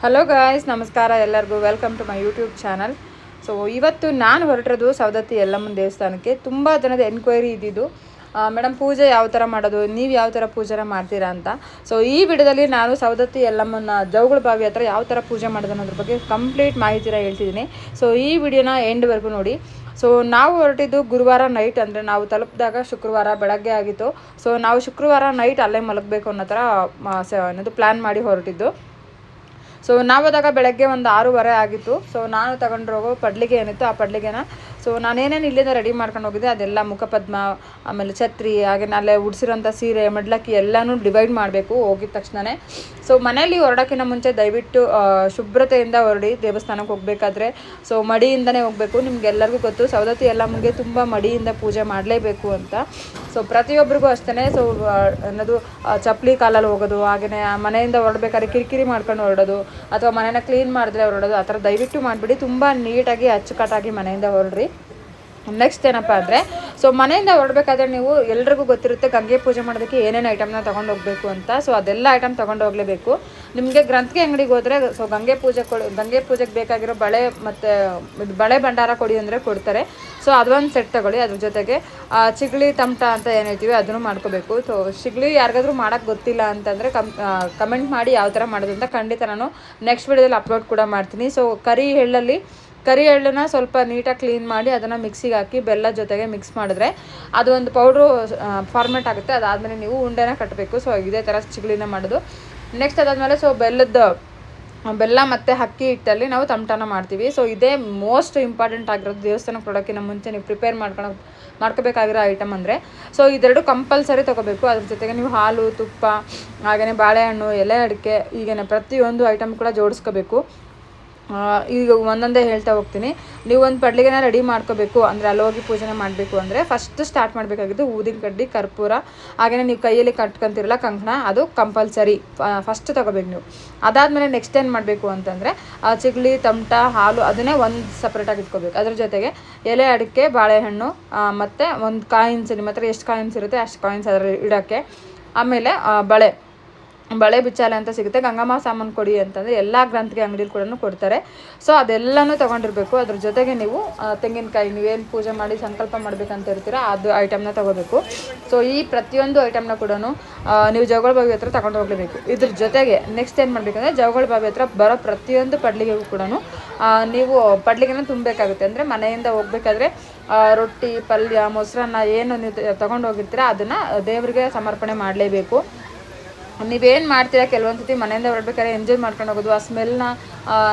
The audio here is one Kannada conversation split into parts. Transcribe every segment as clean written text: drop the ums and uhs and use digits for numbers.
ಹಲೋ ಗಾಯ್ಸ್, ನಮಸ್ಕಾರ ಎಲ್ಲರಿಗೂ. Welcome to my YouTube channel. So ಇವತ್ತು ನಾನು ಹೊರಟಿರೋದು ಸವದತ್ತಿ ಯಲ್ಲಮ್ಮನ ದೇವಸ್ಥಾನಕ್ಕೆ. ತುಂಬ ಜನದ ಎನ್ಕ್ವೈರಿ ಇದ್ದಿದ್ದು, ಮೇಡಮ್ ಪೂಜೆ ಯಾವ ಥರ ಮಾಡೋದು, ನೀವು ಯಾವ ಥರ ಪೂಜೆ ಮಾಡ್ತೀರಾ ಅಂತ. ಸೊ ಈ ವಿಡಿಯೋದಲ್ಲಿ ನಾನು ಸವದತ್ತಿ ಯಲ್ಲಮ್ಮನ ಜೌಗಳ ಬಾವಿ ಹತ್ರ ಯಾವ ಥರ ಪೂಜೆ ಮಾಡೋದು ಅನ್ನೋದ್ರ ಬಗ್ಗೆ ಕಂಪ್ಲೀಟ್ ಮಾಹಿತಿನ ಹೇಳ್ತಿದ್ದೀನಿ. ಸೊ ಈ ವಿಡಿಯೋನ ಎಂಡ್ವರೆಗೂ ನೋಡಿ. ಸೊ ನಾವು ಹೊರಟಿದ್ದು ಗುರುವಾರ ನೈಟ್, ಅಂದರೆ ನಾವು ತಲುಪಿದಾಗ ಶುಕ್ರವಾರ ಬೆಳಗ್ಗೆ ಆಗಿತ್ತು. ಸೊ ನಾವು ಶುಕ್ರವಾರ ನೈಟ್ ಅಲ್ಲೇ ಮಲಗಬೇಕು ಅನ್ನೋ ಥರ ಪ್ಲ್ಯಾನ್ ಮಾಡಿ ಹೊರಟಿದ್ದು. ಸೊ ನಾವದಾಗ ಬೆಳಗ್ಗೆ ಒಂದು 6:30 ಆಗಿತ್ತು. ಸೊ ನಾನು ತಗೊಂಡಿರೋ ಪಡ್ಲಿಗೆ ಏನಿತ್ತು, ಆ ಪಡ್ಲಿಗೆನ ಸೊ ನಾನೇನೇನು ಇಲ್ಲಿಂದ ರೆಡಿ ಮಾಡ್ಕೊಂಡು ಹೋಗಿದ್ದೆ ಅದೆಲ್ಲ ಮುಖಪದ್ಮ, ಆಮೇಲೆ ಛತ್ರಿ, ಹಾಗೆ ಅಲ್ಲೇ ಉಡ್ಸಿರೋಂಥ ಸೀರೆ, ಮಡ್ಲಕ್ಕಿ ಎಲ್ಲನೂ ಡಿವೈಡ್ ಮಾಡಬೇಕು ಹೋಗಿದ ತಕ್ಷಣವೇ. ಸೊ ಮನೆಯಲ್ಲಿ ಹೊರಡೋಕ್ಕಿಂತ ಮುಂಚೆ ದಯವಿಟ್ಟು ಶುಭ್ರತೆಯಿಂದ ಹೊರಡಿ. ದೇವಸ್ಥಾನಕ್ಕೆ ಹೋಗಬೇಕಾದ್ರೆ ಸೊ ಮಡಿಯಿಂದನೇ ಹೋಗಬೇಕು. ನಿಮಗೆಲ್ಲರಿಗೂ ಗೊತ್ತು, ಸವದತ್ತಿ ಯಲ್ಲಮ್ಮನಿಗೆ ತುಂಬ ಮಡಿಯಿಂದ ಪೂಜೆ ಮಾಡಲೇಬೇಕು ಅಂತ. ಸೊ ಪ್ರತಿಯೊಬ್ಬರಿಗೂ ಅಷ್ಟೇ. ಸೊ ಅನ್ನೋದು ಚಪ್ಪಲಿ ಕಾಲಲ್ಲಿ ಹೋಗೋದು, ಹಾಗೆಯೇ ಮನೆಯಿಂದ ಹೊರಡ್ಬೇಕಾದ್ರೆ ಕಿರಿಕಿರಿ ಮಾಡ್ಕೊಂಡು ಹೊರಡೋದು, ಅಥವಾ ಮನೇನ ಕ್ಲೀನ್ ಮಾಡಿದ್ರೆ ಹೊರಡೋದು, ಆ ಥರ ದಯವಿಟ್ಟು ಮಾಡಿಬಿಡಿ. ತುಂಬ ನೀಟಾಗಿ ಅಚ್ಚುಕಟ್ಟಾಗಿ ಮನೆಯಿಂದ ಹೊರಡ್ರಿ. ನೆಕ್ಸ್ಟ್ ಏನಪ್ಪ ಅಂದರೆ, ಸೊ ಮನೆಯಿಂದ ಹೊರಡ್ಬೇಕಾದ್ರೆ ನೀವು ಎಲ್ರಿಗೂ ಗೊತ್ತಿರುತ್ತೆ ಗಂಗೆ ಪೂಜೆ ಮಾಡೋದಕ್ಕೆ ಏನೇನು ಐಟಮ್ನ ತೊಗೊಂಡು ಹೋಗಬೇಕು ಅಂತ. ಸೊ ಅದೆಲ್ಲ ಐಟಮ್ ತೊಗೊಂಡು ಹೋಗಲೇಬೇಕು. ನಿಮಗೆ ಗ್ರಂಥಿಗೆ ಅಂಗಡಿಗೆ ಹೋದರೆ ಸೊ ಗಂಗೆ ಪೂಜೆಗೆ ಬೇಕಾಗಿರೋ ಬಳೆ ಮತ್ತು ಬಳೆ ಭಂಡಾರ ಕೊಡಿ ಅಂದರೆ ಕೊಡ್ತಾರೆ. ಸೊ ಅದೊಂದು ಸೆಟ್ ತೊಗೊಳ್ಳಿ. ಅದ್ರ ಜೊತೆಗೆ ಚಿಗಳಿ ತಮಟ ಅಂತ ಏನು ಹೇಳ್ತೀವಿ ಅದನ್ನು ಮಾಡ್ಕೋಬೇಕು. ಸೊ ಚಿಗಳಿ ಯಾರಿಗಾದ್ರೂ ಮಾಡೋಕ್ಕೆ ಗೊತ್ತಿಲ್ಲ ಅಂತಂದರೆ ಕಮೆಂಟ್ ಮಾಡಿ ಯಾವ ಥರ ಮಾಡೋದು ಅಂತ. ಖಂಡಿತ ನಾನು ನೆಕ್ಸ್ಟ್ ವಿಡಿಯೋದಲ್ಲಿ ಅಪ್ಲೋಡ್ ಕೂಡ ಮಾಡ್ತೀನಿ. ಸೊ ಕರಿ ಎಳ್ಳನ್ನ ಸ್ವಲ್ಪ ನೀಟಾಗಿ ಕ್ಲೀನ್ ಮಾಡಿ ಅದನ್ನು ಮಿಕ್ಸಿಗೆ ಹಾಕಿ ಬೆಲ್ಲ ಜೊತೆಗೆ ಮಿಕ್ಸ್ ಮಾಡಿದ್ರೆ ಅದು ಒಂದು ಪೌಡ್ರು ಫಾರ್ಮೇಟ್ ಆಗುತ್ತೆ. ಅದಾದಮೇಲೆ ನೀವು ಉಂಡೆನ ಕಟ್ಟಬೇಕು. ಸೊ ಇದೇ ಥರ ಚಿಗಳಿನ ಮಾಡೋದು. ನೆಕ್ಸ್ಟ್ ಅದಾದಮೇಲೆ ಸೊ ಬೆಲ್ಲ ಮತ್ತು ಅಕ್ಕಿ ಹಿಟ್ಟಲ್ಲಿ ನಾವು ತಮಟನ ಮಾಡ್ತೀವಿ. ಸೊ ಇದೇ ಮೋಸ್ಟ್ ಇಂಪಾರ್ಟೆಂಟ್ ಆಗಿರೋದು. ದೇವಸ್ಥಾನಕ್ಕೆ ಕೊಡೋಕ್ಕಿಂತ ಮುಂಚೆ ನೀವು ಪ್ರಿಪೇರ್ ಮಾಡ್ಕೋಬೇಕಾಗಿರೋ ಐಟಮ್ ಅಂದರೆ ಸೊ ಇದೆರಡು ಕಂಪಲ್ಸರಿ ತೊಗೋಬೇಕು. ಅದ್ರ ಜೊತೆಗೆ ನೀವು ಹಾಲು, ತುಪ್ಪ, ಹಾಗೆಯೇ ಬಾಳೆಹಣ್ಣು, ಎಲೆ ಅಡಿಕೆ, ಹೀಗೇ ಪ್ರತಿಯೊಂದು ಐಟಮ್ ಕೂಡ ಜೋಡಿಸ್ಕೋಬೇಕು. ಈಗ ಒಂದೊಂದೇ ಹೇಳ್ತಾ ಹೋಗ್ತೀನಿ. ನೀವು ಒಂದು ಪಡ್ಲಿಗೆನ ರೆಡಿ ಮಾಡ್ಕೋಬೇಕು ಅಂದರೆ ಅಲ್ಲಿ ಹೋಗಿ ಪೂಜೆ ಮಾಡಬೇಕು ಅಂದರೆ ಫಸ್ಟ್ ಸ್ಟಾರ್ಟ್ ಮಾಡಬೇಕಾಗಿದ್ದು ಊದಿನ ಕಡ್ಡಿ, ಕರ್ಪೂರ, ಹಾಗೆಯೇ ನೀವು ಕೈಯಲ್ಲಿ ಕಟ್ಕೊಂತಿರಲ್ಲ ಕಂಕಣ, ಅದು ಕಂಪಲ್ಸರಿ ಫಸ್ಟ್ ತೊಗೋಬೇಕು ನೀವು. ಅದಾದಮೇಲೆ ನೆಕ್ಸ್ಟ್ ಏನು ಮಾಡಬೇಕು ಅಂತಂದರೆ ಚಿಗಳಿ, ತಮಟ, ಹಾಲು ಅದನ್ನೇ ಒಂದು ಸಪ್ರೇಟಾಗಿ ಇಟ್ಕೋಬೇಕು. ಅದ್ರ ಜೊತೆಗೆ ಎಲೆ ಅಡಿಕೆ, ಬಾಳೆಹಣ್ಣು ಮತ್ತು ಒಂದು ಕಾಯಿನ್ಸ್, ನಿಮ್ಮ ಹತ್ರ ಎಷ್ಟು ಕಾಯಿನ್ಸ್ ಇರುತ್ತೆ ಅಷ್ಟು ಕಾಯಿನ್ಸ್ ಅದರಲ್ಲಿ ಇಡೋಕ್ಕೆ. ಆಮೇಲೆ ಬಳೆ ಬಿಚ್ಚಾಲೆ ಅಂತ ಸಿಗುತ್ತೆ. ಗಂಗಮ್ಮ ಸಾಮಾನು ಕೊಡಿ ಅಂತಂದರೆ ಎಲ್ಲ ಗ್ರಂಥಿಗೆ ಅಂಗಡಿಲಿ ಕೂಡ ಕೊಡ್ತಾರೆ. ಸೊ ಅದೆಲ್ಲನೂ ತೊಗೊಂಡಿರ್ಬೇಕು. ಅದ್ರ ಜೊತೆಗೆ ನೀವು ತೆಂಗಿನಕಾಯಿ, ನೀವೇನು ಪೂಜೆ ಮಾಡಿ ಸಂಕಲ್ಪ ಮಾಡಬೇಕಂತ ಇರ್ತೀರ ಅದು ಐಟಮ್ನ ತೊಗೋಬೇಕು. ಸೊ ಈ ಪ್ರತಿಯೊಂದು ಐಟಮ್ನ ಕೂಡ ನೀವು ಜೌಗಳ ಬಾವಿ ಹತ್ರ ತಗೊಂಡು ಹೋಗಲೇಬೇಕು. ಇದ್ರ ಜೊತೆಗೆ ನೆಕ್ಸ್ಟ್ ಏನು ಮಾಡಬೇಕಂದ್ರೆ ಜೌಗಳ ಬಾವಿ ಹತ್ರ ಬರೋ ಪ್ರತಿಯೊಂದು ಪಡ್ಲಿಗೆಗೂ ಕೂಡ ನೀವು ಪಡ್ಲಿಗೆನ ತುಂಬಬೇಕಾಗುತ್ತೆ. ಅಂದರೆ ಮನೆಯಿಂದ ಹೋಗ್ಬೇಕಾದ್ರೆ ರೊಟ್ಟಿ, ಪಲ್ಯ, ಮೊಸರನ್ನ ಏನು ನೀವು ತೊಗೊಂಡು ಹೋಗಿರ್ತೀರ ಅದನ್ನು ದೇವರಿಗೆ ಸಮರ್ಪಣೆ ಮಾಡಲೇಬೇಕು. ನೀವೇನು ಮಾಡ್ತೀರಾ ಕೆಲವೊಂದು ಸತಿ ಮನೆಯಿಂದ ಹೊರಡ್ಬೇಕಾದ್ರೆ ಎಂಜಾಯ್ ಮಾಡ್ಕೊಂಡು ಹೋಗೋದು, ಆ ಸ್ಮೆಲ್ನ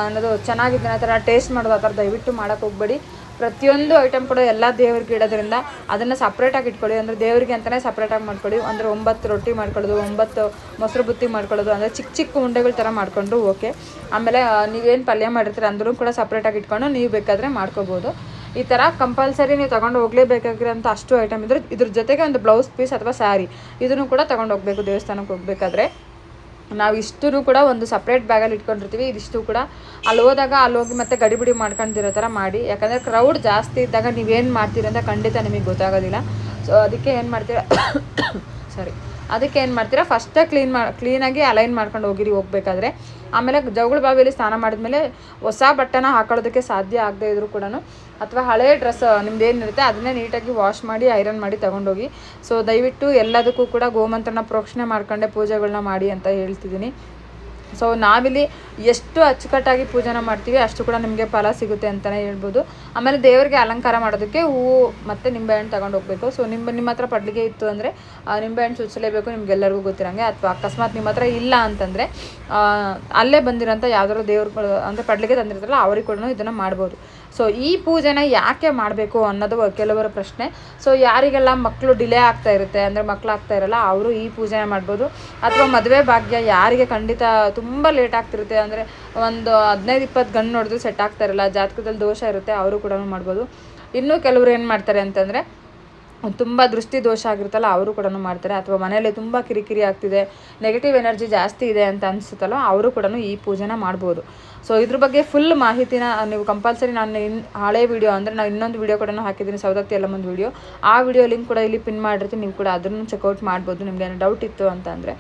ಅನ್ನೋದು ಚೆನ್ನಾಗಿದೆ ಆ ಥರ ಟೇಸ್ಟ್ ಮಾಡೋದು, ಆ ಥರ ದಯವಿಟ್ಟು ಮಾಡೋಕ್ಕೆ ಹೋಗ್ಬೇಡಿ. ಪ್ರತಿಯೊಂದು ಐಟಮ್ ಕೂಡ ಎಲ್ಲ ದೇವ್ರಿಗೆ ಇಡೋದ್ರಿಂದ ಅದನ್ನು ಸಪ್ರೇಟಾಗಿ ಇಟ್ಕೊಳ್ಳಿ. ಅಂದರೆ ದೇವರಿಗೆ ಅಂತಲೇ ಸಪ್ರೇಟಾಗಿ ಮಾಡ್ಕೊಳ್ಳಿ. ಅಂದರೆ 9 ರೊಟ್ಟಿ ಮಾಡ್ಕೊಳ್ಳೋದು, 9 ಮೊಸರು ಬುತ್ತಿ ಮಾಡ್ಕೊಳ್ಳೋದು, ಅಂದರೆ ಚಿಕ್ಕ ಚಿಕ್ಕ ಉಂಡೆಗಳ ಥರ ಮಾಡ್ಕೊಂಡ್ರು ಓಕೆ. ಆಮೇಲೆ ನೀವೇನು ಪಲ್ಯ ಮಾಡಿರ್ತೀರ ಅಂದರೂ ಕೂಡ ಸಪ್ರೇಟಾಗಿ ಇಟ್ಕೊಂಡು ನೀವು ಬೇಕಾದರೆ ಮಾಡ್ಕೋಬೋದು. ಈ ಥರ ಕಂಪಲ್ಸರಿ ನೀವು ತೊಗೊಂಡು ಹೋಗಲೇಬೇಕಾಗಿರೋಂಥ ಅಷ್ಟು ಐಟಮ್ ಇದ್ರ ಜೊತೆಗೆ ಒಂದು ಬ್ಲೌಸ್ ಪೀಸ್ ಅಥವಾ ಸ್ಯಾರಿ ಇದನ್ನು ಕೂಡ ತೊಗೊಂಡು ಹೋಗಬೇಕು. ದೇವಸ್ಥಾನಕ್ಕೆ ಹೋಗಬೇಕಾದ್ರೆ ನಾವು ಇಷ್ಟೂ ಕೂಡ ಒಂದು ಸಪ್ರೇಟ್ ಬ್ಯಾಗಲ್ಲಿ ಇಟ್ಕೊಂಡಿರ್ತೀವಿ. ಇದಿಷ್ಟು ಕೂಡ ಅಲ್ಲಿ ಹೋಗಿ ಮತ್ತೆ ಗಡಿಬಿಡಿ ಮಾಡ್ಕೊಂಡಿರೋ ಥರ ಮಾಡಿ. ಯಾಕಂದರೆ ಕ್ರೌಡ್ ಜಾಸ್ತಿ ಇದ್ದಾಗ ನೀವೇನು ಮಾಡ್ತೀರಿ ಅಂತ ಖಂಡಿತ ನಿಮಗೆ ಗೊತ್ತಾಗೋದಿಲ್ಲ. ಸೊ ಅದಕ್ಕೆ ಏನು ಮಾಡ್ತೀರಾ ಫಸ್ಟೇ ಕ್ಲೀನಾಗಿ ಅಲೈನ್ ಮಾಡ್ಕೊಂಡು ಹೋಗಬೇಕಾದ್ರೆ. ಆಮೇಲೆ ಜೌಗಳ ಬಾವಿಯಲ್ಲಿ ಸ್ನಾನ ಮಾಡಿದ್ಮೇಲೆ ಹೊಸ ಬಟ್ಟೆನ ಹಾಕೊಳ್ಳೋದಕ್ಕೆ ಸಾಧ್ಯ ಆಗದೆ ಇದ್ರೂ ಕೂಡ ಅಥವಾ ಹಳೆ ಡ್ರೆಸ್ ನಿಮ್ದು ಏನಿರುತ್ತೆ ಅದನ್ನೇ ನೀಟಾಗಿ ವಾಶ್ ಮಾಡಿ ಐರನ್ ಮಾಡಿ ತೊಗೊಂಡೋಗಿ. ಸೊ ದಯವಿಟ್ಟು ಎಲ್ಲದಕ್ಕೂ ಕೂಡ ಗೋಮಂತ್ರನ ಪ್ರೋಕ್ಷಣೆ ಮಾಡ್ಕೊಂಡೆ ಪೂಜೆಗಳನ್ನ ಮಾಡಿ ಅಂತ ಹೇಳ್ತಿದ್ದೀನಿ. ಸೊ ನಾವಿಲ್ಲಿ ಎಷ್ಟು ಅಚ್ಚುಕಟ್ಟಾಗಿ ಪೂಜೆನ ಮಾಡ್ತೀವಿ ಅಷ್ಟು ಕೂಡ ನಿಮಗೆ ಫಲ ಸಿಗುತ್ತೆ ಅಂತಲೇ ಹೇಳ್ಬೋದು. ಆಮೇಲೆ ದೇವರಿಗೆ ಅಲಂಕಾರ ಮಾಡೋದಕ್ಕೆ ಹೂವು ಮತ್ತು ನಿಂಬೆಹಣ್ಣು ತೊಗೊಂಡು ಹೋಗಬೇಕು. ಸೊ ನಿಮ್ಮ ಹತ್ರ ಪಡ್ಲಿಗೆ ಇತ್ತು ಅಂದರೆ ನಿಂಬೆಹಣ್ಣು ಚುಚ್ಚಲೇಬೇಕು, ನಿಮಗೆಲ್ಲರಿಗೂ ಗೊತ್ತಿರೋಂಗೆ. ಅಥವಾ ಅಕಸ್ಮಾತ್ ನಿಮ್ಮ ಹತ್ರ ಇಲ್ಲ ಅಂತಂದರೆ ಅಲ್ಲೇ ಬಂದಿರೋಂಥ ಯಾವ್ದಾದ್ರು ದೇವ್ರುಗಳು ಅಂದರೆ ಪಡ್ಲಿಗೆ ತಂದಿರ್ತಾರಲ್ಲ ಅವ್ರಿಗೆ ಕೂಡ ಇದನ್ನು ಮಾಡ್ಬೋದು. ಸೊ ಈ ಪೂಜೆನ ಯಾಕೆ ಮಾಡಬೇಕು ಅನ್ನೋದು ಕೆಲವರ ಪ್ರಶ್ನೆ. ಸೊ ಯಾರಿಗೆಲ್ಲ ಮಕ್ಕಳು ಡಿಲೇ ಆಗ್ತಾ ಇರುತ್ತೆ, ಅಂದರೆ ಮಕ್ಕಳು ಆಗ್ತಾ ಇರಲ್ಲ, ಅವರು ಈ ಪೂಜೆನ ಮಾಡ್ಬೋದು. ಅಥವಾ ಮದುವೆ ಭಾಗ್ಯ ಯಾರಿಗೆ ಖಂಡಿತ ತುಂಬ ಲೇಟ್ ಆಗ್ತಿರುತ್ತೆ, ಅಂದರೆ ಒಂದು 15-20 ಗಂಡು ನೋಡಿದ್ರು ಸೆಟ್ ಆಗ್ತಾ ಇರಲ್ಲ, ಜಾತಕದಲ್ಲಿ ದೋಷ ಇರುತ್ತೆ, ಅವರು ಕೂಡ ಮಾಡ್ಬೋದು. ಇನ್ನೂ ಕೆಲವರು ಏನು ಮಾಡ್ತಾರೆ ಅಂತಂದರೆ ತುಂಬ ದೃಷ್ಟಿ ದೋಷ ಆಗಿರುತ್ತಲ್ಲ ಅವರು ಕೂಡ ಮಾಡ್ತಾರೆ. ಅಥವಾ ಮನೆಯಲ್ಲಿ ತುಂಬ ಕಿರಿಕಿರಿ ಆಗ್ತಿದೆ, ನೆಗೆಟಿವ್ ಎನರ್ಜಿ ಜಾಸ್ತಿ ಇದೆ ಅಂತ ಅನಿಸುತ್ತಲ್ಲ ಅವರು ಕೂಡ ಈ ಪೂಜೆನ ಮಾಡ್ಬೋದು. ಸೊ ಇದ್ರ ಬಗ್ಗೆ ಫುಲ್ ಮಾಹಿತಿನ ನೀವು ಕಂಪಲ್ಸರಿ ನಾನು ಹಳೆ ವೀಡಿಯೋ ಅಂದರೆ ನಾನು ಇನ್ನೊಂದು ವೀಡಿಯೋ ಕೂಡ ಹಾಕಿದ್ದೀನಿ, ಸವದತ್ತಿ ಯಲ್ಲಮ್ಮನ ವೀಡಿಯೋ. ಆ ವಿಡಿಯೋ ಲಿಂಕ್ ಕೂಡ ಇಲ್ಲಿ ಪಿನ್ ಮಾಡಿರ್ತೀನಿ, ನೀವು ಕೂಡ ಅದನ್ನು ಚೆಕ್ಔಟ್ ಮಾಡ್ಬೋದು ನಿಮ್ಗೆ ಏನೋ ಡೌಟ್ ಇತ್ತು ಅಂತಂದರೆ.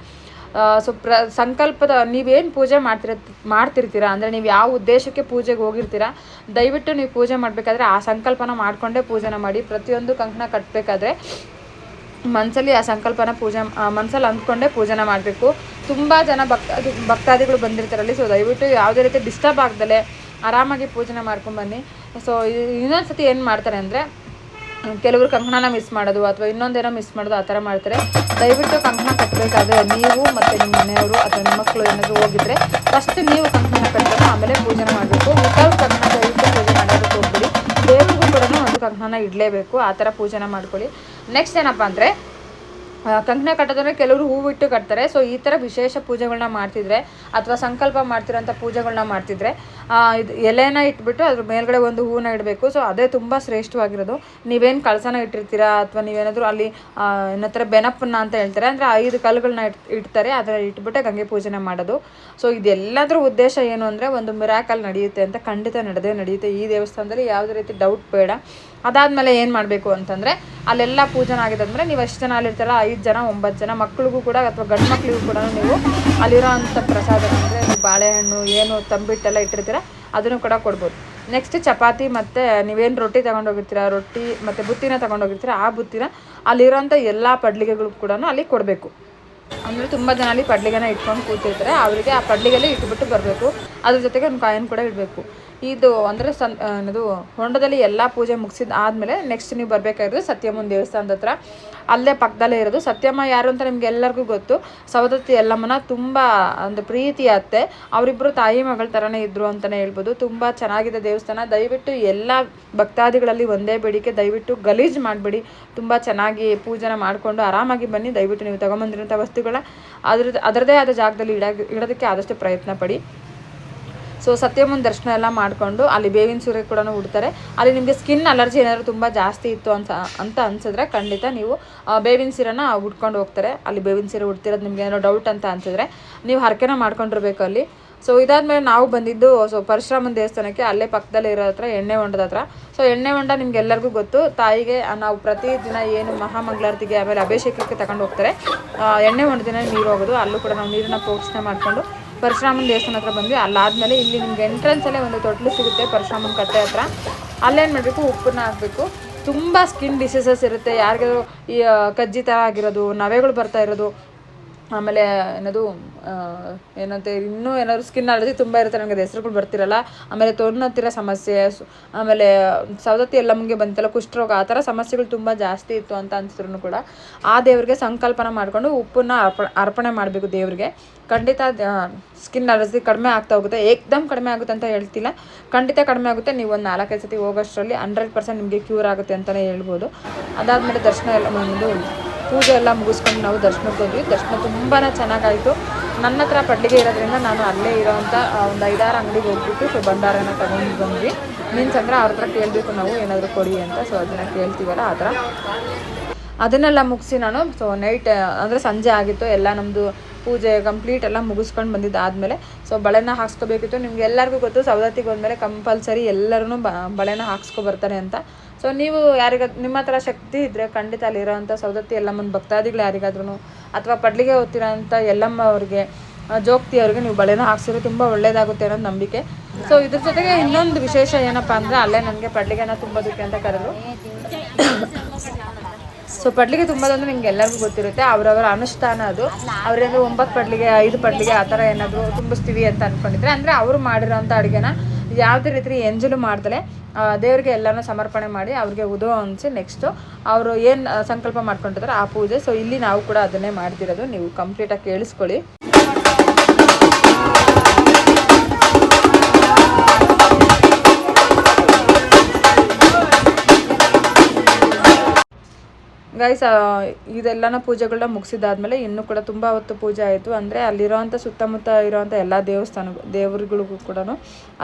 ಸೊ ಸಂಕಲ್ಪದ ನೀವೇನು ಪೂಜೆ ಮಾಡ್ತಿರ್ತೀರಾ ಅಂದರೆ ನೀವು ಯಾವ ಉದ್ದೇಶಕ್ಕೆ ಪೂಜೆಗೆ ಹೋಗಿರ್ತೀರಾ, ದಯವಿಟ್ಟು ನೀವು ಪೂಜೆ ಮಾಡಬೇಕಾದ್ರೆ ಆ ಸಂಕಲ್ಪನ ಮಾಡಿಕೊಂಡೇ ಪೂಜೆನ ಮಾಡಿ. ಪ್ರತಿಯೊಂದು ಕಂಕಣ ಕಟ್ಟಬೇಕಾದ್ರೆ ಮನಸ್ಸಲ್ಲಿ ಆ ಸಂಕಲ್ಪನ ಮನಸ್ಸಲ್ಲಿ ಅಂದ್ಕೊಂಡೇ ಪೂಜೆನ ಮಾಡಬೇಕು. ತುಂಬ ಜನ ಭಕ್ತಾದಿಗಳು ಬಂದಿರ್ತಾರಲ್ಲಿ. ಸೊ ದಯವಿಟ್ಟು ಯಾವುದೇ ರೀತಿ ಡಿಸ್ಟರ್ಬ್ ಆಗ್ದಲೆ ಆರಾಮಾಗಿ ಪೂಜೆನ ಮಾಡ್ಕೊಂಬನ್ನಿ. ಸೊ ಇನ್ನೊಂದು ಸತಿ ಏನು ಮಾಡ್ತಾರೆ ಅಂದರೆ, ಕೆಲವರು ಕಂಕಣನ ಮಿಸ್ ಮಾಡೋದು ಅಥವಾ ಇನ್ನೊಂದೇನೋ ಮಿಸ್ ಮಾಡೋದು ಆ ಥರ ಮಾಡ್ತಾರೆ. ದಯವಿಟ್ಟು ಕಂಕಣ ಕಟ್ಟಬೇಕಾದ್ರೆ ನೀವು ಮತ್ತು ನಿಮ್ಮ ಮನೆಯವರು ಅಥವಾ ನಿಮ್ಮ ಮಕ್ಕಳು ಏನಾದರೂ ಹೋಗಿದ್ರೆ ಫಸ್ಟ್ ನೀವು ಕಂಕಣ ಕಟ್ಟಬೇಕು, ಆಮೇಲೆ ಪೂಜೆನ ಮಾಡಬೇಕು. ವಿತೌಟ್ ಕಂಕಣ ದಯವಿಟ್ಟು ಪೂಜೆ ಮಾಡೋದಕ್ಕೆ ಹೋಗ್ಬಿಡಿ. ದೇವರಿಗೂ ಕೂಡ ಒಂದು ಕಂಕಣನ ಇಡಲೇಬೇಕು, ಆ ಥರ ಪೂಜೆನ ಮಾಡ್ಕೊಳ್ಳಿ. ನೆಕ್ಸ್ಟ್ ಏನಪ್ಪ ಅಂದರೆ, ಕಂಕಣ ಕಟ್ಟೋದಂದರೆ ಕೆಲವರು ಹೂವಿಟ್ಟು ಕಟ್ತಾರೆ. ಸೊ ಈ ಥರ ವಿಶೇಷ ಪೂಜೆಗಳನ್ನ ಮಾಡ್ತಿದ್ರೆ ಅಥವಾ ಸಂಕಲ್ಪ ಮಾಡ್ತಿರೋಂಥ ಪೂಜೆಗಳನ್ನ ಮಾಡ್ತಿದ್ರೆ ಇದು ಎಲೆನ ಇಟ್ಬಿಟ್ಟು ಅದ್ರ ಮೇಲ್ಗಡೆ ಒಂದು ಹೂವನ್ನ ಇಡಬೇಕು. ಸೊ ಅದೇ ತುಂಬ ಶ್ರೇಷ್ಠವಾಗಿರೋದು. ನೀವೇನು ಕಳಸನ ಇಟ್ಟಿರ್ತೀರಾ ಅಥವಾ ನೀವೇನಾದರೂ ಅಲ್ಲಿ ಏನತ್ತರ ಬೆನಪ್ಪನ್ನ ಅಂತ ಹೇಳ್ತಾರೆ, ಅಂದರೆ 5 ಕಲ್ಲುಗಳನ್ನ ಇಡ್ತಾರೆ, ಅದರ ಇಟ್ಬಿಟ್ಟೆ ಗಂಗೆ ಪೂಜೆನ ಮಾಡೋದು. ಸೊ ಇದೆಲ್ಲದರ ಉದ್ದೇಶ ಏನು ಅಂದರೆ, ಒಂದು ಮಿರಾಕಲ್ ನಡೆಯುತ್ತೆ ಅಂತ. ಖಂಡಿತ ನಡೆಯುತ್ತೆ ಈ ದೇವಸ್ಥಾನದಲ್ಲಿ, ಯಾವುದೇ ರೀತಿ ಡೌಟ್ ಬೇಡ. ಅದಾದಮೇಲೆ ಏನು ಮಾಡಬೇಕು ಅಂತಂದರೆ, ಅಲ್ಲೆಲ್ಲ ಪೂಜನ ಆಗಿದ್ದಾದ್ಮೇಲೆ ನೀವು ಎಷ್ಟು ಜನ ಅಲ್ಲಿರ್ತಾರಲ್ಲ, 5 ಜನ 9 ಜನ ಮಕ್ಕಳಿಗೂ ಕೂಡ ಅಥವಾ ಗಂಡು ಮಕ್ಕಳಿಗೂ ಕೂಡ ನೀವು ಅಲ್ಲಿರೋ ಅಂಥ ಪ್ರಸಾದ ಅಂದರೆ ನೀವು ಬಾಳೆಹಣ್ಣು ಏನು ತಂಬಿಟ್ಟೆಲ್ಲ ಇಟ್ಟಿರ್ತೀರ ಅದನ್ನು ಕೂಡ ಕೊಡ್ಬೋದು. ನೆಕ್ಸ್ಟ್ ಚಪಾತಿ ಮತ್ತು ನೀವೇನು ರೊಟ್ಟಿ ತೊಗೊಂಡೋಗಿರ್ತೀರ, ರೊಟ್ಟಿ ಮತ್ತು ಬುತ್ತಿನ ತೊಗೊಂಡೋಗಿರ್ತೀರ, ಆ ಬುತ್ತಿನ ಅಲ್ಲಿರೋಂಥ ಎಲ್ಲ ಪಡ್ಲಿಗೆಗಳು ಕೂಡ ಅಲ್ಲಿ ಕೊಡಬೇಕು. ಅಂದರೆ ತುಂಬ ಜನ ಅಲ್ಲಿ ಪಡ್ಲಿಗೆನ ಇಟ್ಕೊಂಡು ಕೂತಿರ್ತಾರೆ, ಅವರಿಗೆ ಆ ಪಡ್ಲಿಗೆಲ್ಲ ಇಟ್ಬಿಟ್ಟು ಬರಬೇಕು. ಅದ್ರ ಜೊತೆಗೆ ಒಂದು ಕಾಯಿನ್ ಕೂಡ ಇಡಬೇಕು. ಇದು ಅಂದರೆ ಇದು ಹೊಂಡದಲ್ಲಿ ಎಲ್ಲ ಪೂಜೆ ಮುಗಿಸಿದ ಆದಮೇಲೆ ನೆಕ್ಸ್ಟ್ ನೀವು ಬರಬೇಕಾಗಿರೋದು ಸತ್ಯಮ್ಮನ ದೇವಸ್ಥಾನದ ಹತ್ರ. ಅಲ್ಲೇ ಪಕ್ಕದಲ್ಲೇ ಇರೋದು. ಸತ್ಯಮ್ಮ ಯಾರು ಅಂತ ನಿಮ್ಗೆ ಎಲ್ಲರಿಗೂ ಗೊತ್ತು. ಸವದತ್ತಿ ಯಲ್ಲಮ್ಮನ ತುಂಬ ಒಂದು ಪ್ರೀತಿ ಅತ್ತೆ. ಅವರಿಬ್ಬರು ತಾಯಿ ಮಗಳ ಥರನೇ ಇದ್ದರು ಅಂತಲೇ ಹೇಳ್ಬೋದು. ತುಂಬ ಚೆನ್ನಾಗಿದೆ ದೇವಸ್ಥಾನ. ದಯವಿಟ್ಟು ಎಲ್ಲ ಭಕ್ತಾದಿಗಳಲ್ಲಿ ಒಂದೇ ಬೇಡಿಕೆ, ದಯವಿಟ್ಟು ಗಲೀಜು ಮಾಡಬೇಡಿ. ತುಂಬ ಚೆನ್ನಾಗಿ ಪೂಜೆನ ಮಾಡಿಕೊಂಡು ಆರಾಮಾಗಿ ಬನ್ನಿ. ದಯವಿಟ್ಟು ನೀವು ತೊಗೊಂಬಂದಿರೋಂಥ ವಸ್ತುಗಳ ಅದರದೇ ಆದ ಜಾಗದಲ್ಲಿ ಇಡೋದಕ್ಕೆ ಆದಷ್ಟು ಪ್ರಯತ್ನ ಪಡಿ. ಸೊ ಸತ್ಯಮ್ಮನ ದರ್ಶನ ಎಲ್ಲ ಮಾಡಿಕೊಂಡು ಅಲ್ಲಿ ಬೇವಿನ ಸೀರೆ ಕೂಡ ಉಡ್ತಾರೆ. ಅಲ್ಲಿ ನಿಮಗೆ ಸ್ಕಿನ್ ಅಲರ್ಜಿ ಏನಾದರೂ ತುಂಬ ಜಾಸ್ತಿ ಇತ್ತು ಅಂತ ಅನ್ಸಿದ್ರೆ ಖಂಡಿತ ನೀವು ಬೇವಿನ ಸೀರೆನ ಉಟ್ಕೊಂಡು ಹೋಗ್ತಾರೆ. ಅಲ್ಲಿ ಬೇವಿನ ಸೀರೆ ಉಡ್ತಿರೋದು ನಿಮ್ಗೆ ಏನೋ ಡೌಟ್ ಅಂತ ಅನ್ಸಿದ್ರೆ ನೀವು ಹರಕೆನ ಮಾಡ್ಕೊಂಡಿರ್ಬೇಕು ಅಲ್ಲಿ. ಸೊ ಇದಾದಮೇಲೆ ನಾವು ಬಂದಿದ್ದು ಪರಶುರಾಮನ ದೇವಸ್ಥಾನಕ್ಕೆ, ಅಲ್ಲೇ ಪಕ್ಕದಲ್ಲೇ ಇರೋ ಹತ್ರ ಎಣ್ಣೆ ಹೊಂಡದ ಹತ್ರ. ಸೊ ಎಣ್ಣೆ ಹೊಂಡ ನಿಮ್ಗೆ ಎಲ್ಲರಿಗೂ ಗೊತ್ತು. ತಾಯಿಗೆ ನಾವು ಪ್ರತಿದಿನ ಏನು ಮಹಾಮಂಗಳಾರತಿಗೆ ಆಮೇಲೆ ಅಭಿಷೇಕಕ್ಕೆ ತಗೊಂಡು ಹೋಗ್ತಾರೆ. ಎಣ್ಣೆ ಹೊಂಡದಿನ ನೀರು ಹೋಗೋದು, ಅಲ್ಲೂ ಕೂಡ ನಾವು ನೀರನ್ನ ಪ್ರೋಕ್ಷಣೆ ಮಾಡಿಕೊಂಡು ಪರಶುರಾಮನ ದೇವಸ್ಥಾನ ಹತ್ರ ಬಂದ್ವಿ. ಅಲ್ಲಾದಮೇಲೆ ಇಲ್ಲಿ ನಿಮ್ಗೆ ಎಂಟ್ರೆನ್ಸಲ್ಲೇ ಒಂದು ತೊಟ್ಲು ಸಿಗುತ್ತೆ ಪರಶುರಾಮನ ಕಟ್ಟೆ ಹತ್ರ. ಅಲ್ಲೇನು ಮಾಡಬೇಕು, ಉಪ್ಪನ್ನ ಹಾಕಬೇಕು. ತುಂಬ ಸ್ಕಿನ್ ಡಿಸೀಸಸ್ ಇರುತ್ತೆ. ಯಾರಿಗಾದ್ರು ಈ ಕಜ್ಜಿ ಥರ ಆಗಿರೋದು, ನವೆಗಳು ಬರ್ತಾ ಇರೋದು, ಆಮೇಲೆ ಏನಂತೆ ಇನ್ನೂ ಏನಾದ್ರು ಸ್ಕಿನ್ ಅಲರ್ಜಿ ತುಂಬ ಇರುತ್ತೆ, ನನಗೆ ಅದು ಹೆಸರುಗಳು ಬರ್ತಿರಲ್ಲ. ಆಮೇಲೆ ತೊನ್ನತ್ತಿರೋ ಸಮಸ್ಯೆ, ಆಮೇಲೆ ಸವದತ್ತಿ ಯಲ್ಲಮ್ಮಂಗೆ ಬಂತಲ್ಲ ಕುಷ್ಠರೋಗ, ಆ ಥರ ಸಮಸ್ಯೆಗಳು ತುಂಬ ಜಾಸ್ತಿ ಇತ್ತು ಅಂತ ಅನಿಸಿದ್ರು ಕೂಡ ಆ ದೇವ್ರಿಗೆ ಸಂಕಲ್ಪನ ಮಾಡಿಕೊಂಡು ಉಪ್ಪನ್ನ ಅರ್ಪಣೆ ಮಾಡಬೇಕು ದೇವ್ರಿಗೆ. ಖಂಡಿತ ಸ್ಕಿನ್ ಅಲರ್ಜಿ ಕಡಿಮೆ ಆಗ್ತಾ ಹೋಗುತ್ತೆ. ಏಕ್ದಮ್ ಕಡಿಮೆ ಆಗುತ್ತೆ ಅಂತ ಹೇಳ್ತಿಲ್ಲ, ಖಂಡಿತ ಕಡಿಮೆ ಆಗುತ್ತೆ. ನೀವು ಒಂದು 4-5 ಸತಿ ಹೋಗೋಷ್ಟರಲ್ಲಿ 100% ನಿಮಗೆ ಕ್ಯೂರ್ ಆಗುತ್ತೆ ಅಂತಲೇ ಹೇಳ್ಬೋದು. ಅದಾದಮೇಲೆ ದರ್ಶನ ಎಲ್ಲ ಪೂಜೆ ಎಲ್ಲ ಮುಗಿಸ್ಕೊಂಡು ನಾವು ದರ್ಶನಕ್ಕೆ ಹೋದ್ವಿ. ದರ್ಶನ ತುಂಬಾ ಚೆನ್ನಾಗಾಯಿತು. ನನ್ನ ಹತ್ರ ಪಡ್ಲಿಗೆ ಇರೋದ್ರಿಂದ ನಾನು ಅಲ್ಲೇ ಇರೋವಂಥ ಒಂದು 5-6 ಅಂಗಡಿಗೆ ಹೋಗ್ಬಿಟ್ಟು ಸೊ ಭಂಡಾರನ ತಗೊಂಡು ಬಂದ್ವಿ. ಮೀನ್ಸ್ ಅಂದರೆ ಅವ್ರ ಹತ್ರ ಕೇಳಬೇಕು ನಾವು ಏನಾದರೂ ಕೊಡಿ ಅಂತ. ಸೊ ಅದನ್ನು ಕೇಳ್ತೀವಲ್ಲ ಆ ಥರ ಅದನ್ನೆಲ್ಲ ಮುಗಿಸಿ ನಾನು ಸೊ ನೈಟ್ ಅಂದರೆ ಸಂಜೆ ಆಗಿತ್ತು. ಎಲ್ಲ ನಮ್ಮದು ಪೂಜೆ ಕಂಪ್ಲೀಟ್ ಎಲ್ಲ ಮುಗಿಸ್ಕೊಂಡು ಬಂದಿದ್ದಾದಮೇಲೆ ಸೊ ಬಳೆನ ಹಾಕ್ಸ್ಕೋಬೇಕಿತ್ತು. ನಿಮ್ಗೆ ಎಲ್ಲರಿಗೂ ಗೊತ್ತು ಸವದತ್ತಿಗೆ ಹೋದ್ಮೇಲೆ ಕಂಪಲ್ಸರಿ ಎಲ್ಲರೂ ಬಳೆನ ಹಾಕ್ಸ್ಕೊಬರ್ತಾರೆ ಅಂತ. ಸೊ ನೀವು ನಿಮ್ಮ ಹತ್ರ ಶಕ್ತಿ ಇದ್ದರೆ ಖಂಡಿತ ಅಲ್ಲಿರೋವಂಥ ಸವದತ್ತಿ ಯಲ್ಲಮ್ಮನ ಭಕ್ತಾದಿಗಳು ಯಾರಿಗಾದ್ರೂ ಅಥವಾ ಪಡ್ಲಿಗೆ ಓದ್ತಿರೋಂಥ ಯಲ್ಲಮ್ಮ ಅವ್ರಿಗೆ, ಜೋಗ್ತಿ ಅವ್ರಿಗೆ ನೀವು ಬಳೆನ ಹಾಕ್ಸಿದ್ರೆ ತುಂಬ ಒಳ್ಳೇದಾಗುತ್ತೆ ಅನ್ನೋದು ನಂಬಿಕೆ. ಸೊ ಇದ್ರ ಜೊತೆಗೆ ಇನ್ನೊಂದು ವಿಶೇಷ ಏನಪ್ಪ ಅಂದರೆ, ಅಲ್ಲೇ ನನಗೆ ಪಡ್ಲಿಗೆನ ತುಂಬೋದಕ್ಕೆ ಅಂತ ಕರೆದ್ರು. ಸೊ ಪಡ್ಲಿಗೆ ತುಂಬೋದಂದ್ರೆ ನಿಮ್ಗೆ ಎಲ್ಲರಿಗೂ ಗೊತ್ತಿರುತ್ತೆ, ಅವರವರ ಅನುಷ್ಠಾನ ಅದು. ಅವರೇನಾದ್ರು 9 ಪಡ್ಲಿಗೆ 5 ಪಡ್ಲಿಗೆ ಆ ಥರ ಏನಾದರೂ ತುಂಬಿಸ್ತೀವಿ ಅಂತ ಅಂದ್ಕೊಂಡಿದ್ರೆ, ಅಂದರೆ ಅವರು ಮಾಡಿರೋಂಥ ಅಡುಗೆನ ಯಾವುದೇ ರೀತಿ ಎಂಜಲು ಮಾಡ್ದಲೆ ದೇವರಿಗೆ ಎಲ್ಲನೂ ಸಮರ್ಪಣೆ ಮಾಡಿ ಅವ್ರಿಗೆ ಉದೋ ಅನಿಸಿ ನೆಕ್ಸ್ಟು ಅವರು ಏನು ಸಂಕಲ್ಪ ಮಾಡ್ಕೊಂಡಿರ್ತಾರೆ ಆ ಪೂಜೆ. ಸೊ ಇಲ್ಲಿ ನಾವು ಕೂಡ ಅದನ್ನೇ ಮಾಡ್ತಿರೋದು, ನೀವು ಕಂಪ್ಲೀಟಾಗಿ ಕೇಳಿಸ್ಕೊಳ್ಳಿ. ಗೈಸ್ ಇದೆಲ್ಲನ ಪೂಜೆಗಳನ್ನ ಮುಗಿಸಿದಾದ್ಮೇಲೆ ಇನ್ನೂ ಕೂಡ ತುಂಬ ಹೊತ್ತು ಪೂಜೆ ಆಯಿತು. ಅಂದರೆ ಅಲ್ಲಿರೋವಂಥ ಸುತ್ತಮುತ್ತ ಇರೋವಂಥ ಎಲ್ಲ ದೇವರುಗಳಿಗೂ ಕೂಡ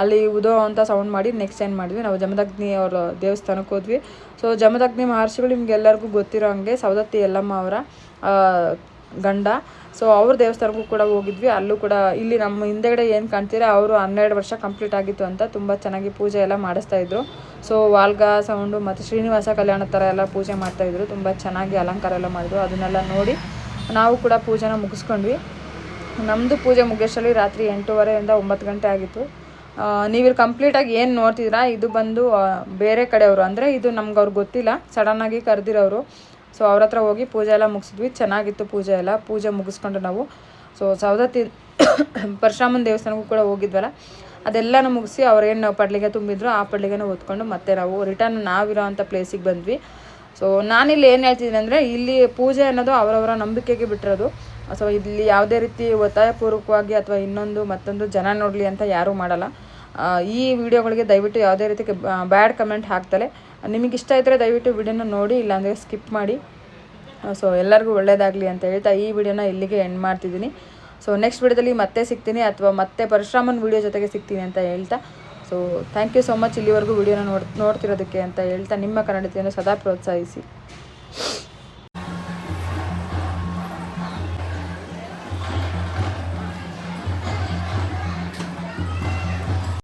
ಅಲ್ಲಿ ಉದೋ ಅಂತ ಸೌಂಡ್ ಮಾಡಿ ನೆಕ್ಸ್ಟ್ ಏನು ಮಾಡಿದ್ವಿ, ನಾವು ಜಮದಗ್ನಿ ಅವರ ದೇವಸ್ಥಾನಕ್ಕೆ ಹೋದ್ವಿ. ಸೊ ಜಮದಗ್ನಿ ಮಹರ್ಷಿಗಳು ನಿಮಗೆಲ್ಲರಿಗೂ ಗೊತ್ತಿರೋ ಹಂಗೆ ಸವದತ್ತಿ ಯಲ್ಲಮ್ಮ ಅವರ ಗಂಡ. ಸೊ ಅವ್ರ ದೇವಸ್ಥಾನಕ್ಕೂ ಕೂಡ ಹೋಗಿದ್ವಿ. ಅಲ್ಲೂ ಕೂಡ ಇಲ್ಲಿ ನಮ್ಮ ಹಿಂದೆಗಡೆ ಏನು ಕಾಣ್ತೀರಾ ಅವರು 12 ವರ್ಷ ಕಂಪ್ಲೀಟ್ ಆಗಿತ್ತು ಅಂತ ತುಂಬ ಚೆನ್ನಾಗಿ ಪೂಜೆ ಎಲ್ಲ ಮಾಡಿಸ್ತಾಯಿದ್ರು. ಸೊ ವಾಲ್ಗ ಸೌಂಡು ಮತ್ತು ಶ್ರೀನಿವಾಸ ಕಲ್ಯಾಣ ಥರ ಎಲ್ಲ ಪೂಜೆ ಮಾಡ್ತಾಯಿದ್ರು. ತುಂಬ ಚೆನ್ನಾಗಿ ಅಲಂಕಾರ ಎಲ್ಲ ಮಾಡಿದ್ರು. ಅದನ್ನೆಲ್ಲ ನೋಡಿ ನಾವು ಕೂಡ ಪೂಜೆನ ಮುಗಿಸ್ಕೊಂಡ್ವಿ. ನಮ್ಮದು ಪೂಜೆ ಮುಗಿಯೋಷ್ಟರಲ್ಲಿ ರಾತ್ರಿ 8:30ಯಿಂದ 9 ಗಂಟೆ ಆಗಿತ್ತು. ನೀವಿಲ್ಲಿ ಕಂಪ್ಲೀಟಾಗಿ ಏನು ನೋಡ್ತಿದ್ದೀರಾ ಇದು ಬಂದು ಬೇರೆ ಕಡೆಯವರು, ಅಂದರೆ ಇದು ನಮ್ಗೆ ಅವ್ರಿಗೆ ಗೊತ್ತಿಲ್ಲ, ಸಡನ್ನಾಗಿ ಕರೆದಿರೋರು. ಸೊ ಅವ್ರ ಹತ್ರ ಹೋಗಿ ಪೂಜೆ ಎಲ್ಲ ಮುಗಿಸಿದ್ವಿ. ಚೆನ್ನಾಗಿತ್ತು ಪೂಜೆ ಎಲ್ಲ. ಪೂಜೆ ಮುಗಿಸ್ಕೊಂಡು ನಾವು ಸವದತ್ತಿ ಪರಶುರಾಮನ ದೇವಸ್ಥಾನಕ್ಕೂ ಕೂಡ ಹೋಗಿದ್ವಲ್ಲ, ಅದೆಲ್ಲನೂ ಮುಗಿಸಿ ಅವ್ರೇನು ಪಡ್ಲಿಗೆ ತುಂಬಿದ್ರು ಆ ಪಡ್ಲಿಗೆನೂ ಹೊತ್ಕೊಂಡು ಮತ್ತೆ ನಾವು ರಿಟರ್ನ್ ನಾವಿರೋ ಅಂಥ ಪ್ಲೇಸಿಗೆ ಬಂದ್ವಿ. ಸೊ ನಾನಿಲ್ಲಿ ಏನು ಹೇಳ್ತಿದ್ದೀನಿ ಅಂದರೆ, ಇಲ್ಲಿ ಪೂಜೆ ಅನ್ನೋದು ಅವರವರ ನಂಬಿಕೆಗೆ ಬಿಟ್ಟಿರೋದು. ಸೊ ಇಲ್ಲಿ ಯಾವುದೇ ರೀತಿ ಒತ್ತಾಯಪೂರ್ವಕವಾಗಿ ಅಥವಾ ಇನ್ನೊಂದು ಮತ್ತೊಂದು ಜನ ನೋಡಲಿ ಅಂತ ಯಾರೂ ಮಾಡಲ್ಲ. ಈ ವಿಡಿಯೋಗಳಿಗೆ ದಯವಿಟ್ಟು ಯಾವುದೇ ರೀತಿ ಬ್ಯಾಡ್ ಕಮೆಂಟ್ ಹಾಕ್ತಲೇ, ನಿಮಗೆ ಇಷ್ಟ ಇದ್ದರೆ ದಯವಿಟ್ಟು ವಿಡಿಯೋನ ನೋಡಿ, ಇಲ್ಲಾಂದರೆ ಸ್ಕಿಪ್ ಮಾಡಿ. ಸೊ ಎಲ್ಲರಿಗೂ ಒಳ್ಳೆಯದಾಗಲಿ ಅಂತ ಹೇಳ್ತಾ ಈ ವಿಡಿಯೋನ ಇಲ್ಲಿಗೆ ಎಂಡ್ ಮಾಡ್ತಿದ್ದೀನಿ. ಸೊ ನೆಕ್ಸ್ಟ್ ವಿಡಿಯೋದಲ್ಲಿ ಮತ್ತೆ ಸಿಗ್ತೀನಿ, ಅಥವಾ ಮತ್ತೆ ಪರಶುರಾಮನ ವಿಡಿಯೋ ಜೊತೆಗೆ ಸಿಗ್ತೀನಿ ಅಂತ ಹೇಳ್ತಾ, so thank you so much ಇಲ್ಲಿವರೆಗೂ ವಿಡಿಯೋನ ನೋಡ್ತಿರೋದಕ್ಕೆ ಅಂತ ಹೇಳ್ತಾ, ನಿಮ್ಮ ಕನ್ನಡತೆಯನ್ನು ಸದಾ ಪ್ರೋತ್ಸಾಹಿಸಿ.